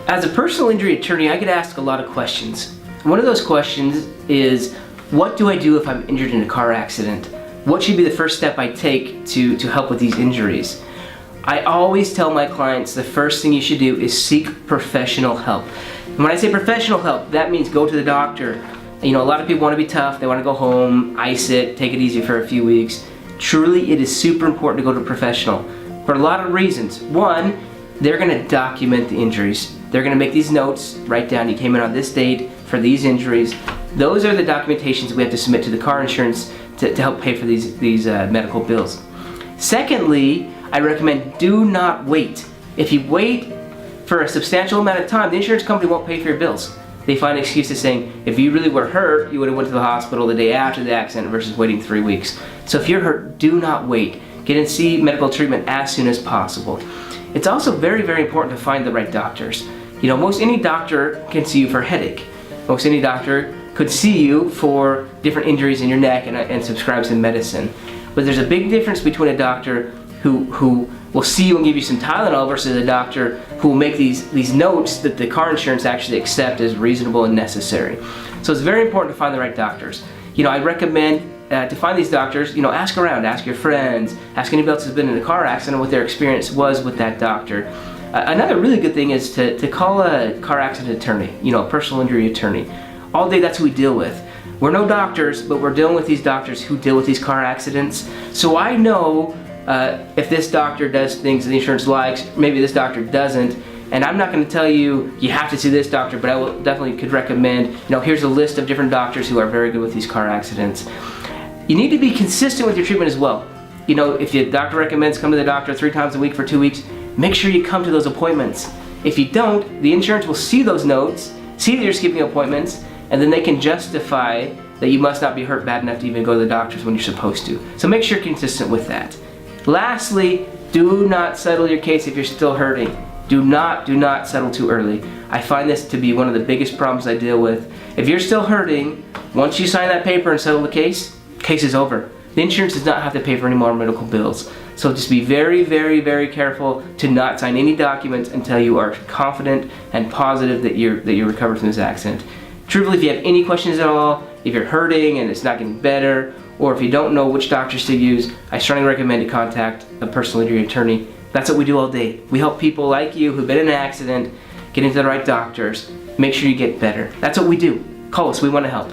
As a personal injury attorney, I get asked a lot of questions. One of those questions is, what do I do if I'm injured in a car accident? What should be the first step I take to help with these injuries? I always tell my clients the first thing you should do is seek professional help. And when I say professional help, that means go to the doctor. You know, a lot of people want to be tough, they want to go home, ice it, take it easy for a few weeks. Truly, it is super important to go to a professional for a lot of reasons. One, they're going to document the injuries. They're going to make these notes, write down you came in on this date for these injuries. Those are the documentations we have to submit to the car insurance to help pay for these medical bills. Secondly, I recommend do not wait. If you wait for a substantial amount of time, the insurance company won't pay for your bills. They find excuses saying, if you really were hurt, you would have went to the hospital the day after the accident versus waiting 3 weeks. So if you're hurt, do not wait. Get and see medical treatment as soon as possible. It's also very, very important to find the right doctors. You know, most any doctor can see you for a headache. Most any doctor could see you for different injuries in your neck and prescribe some medicine. But there's a big difference between a doctor who will see you and give you some Tylenol versus a doctor who will make these notes that the car insurance actually accept as reasonable and necessary. So it's very important to find the right doctors. You know, I recommend to find these doctors, you know, ask around, ask your friends, ask anybody else who's been in a car accident what their experience was with that doctor. Another really good thing is to call a car accident attorney, you know, a personal injury attorney. All day that's who we deal with. We're no doctors, but we're dealing with these doctors who deal with these car accidents. So I know if this doctor does things the insurance likes, maybe this doctor doesn't. And I'm not going to tell you have to see this doctor, but I will definitely could recommend, you know, here's a list of different doctors who are very good with these car accidents. You need to be consistent with your treatment as well. You know, if your doctor recommends come to the doctor 3 times a week for 2 weeks, make sure you come to those appointments. If you don't, the insurance will see those notes, see that you're skipping appointments, and then they can justify that you must not be hurt bad enough to even go to the doctors when you're supposed to. So make sure you're consistent with that. Lastly, do not settle your case if you're still hurting. Do not settle too early. I find this to be one of the biggest problems I deal with. If you're still hurting, once you sign that paper and settle the case is over. The insurance does not have to pay for any more medical bills. So just be very, very, very careful to not sign any documents until you are confident and positive that you're recovered from this accident. Truthfully, if you have any questions at all, if you're hurting and it's not getting better, or if you don't know which doctors to use, I strongly recommend to contact a personal injury attorney. That's what we do all day. We help people like you who've been in an accident get into the right doctors. Make sure you get better. That's what we do. Call us, we want to help.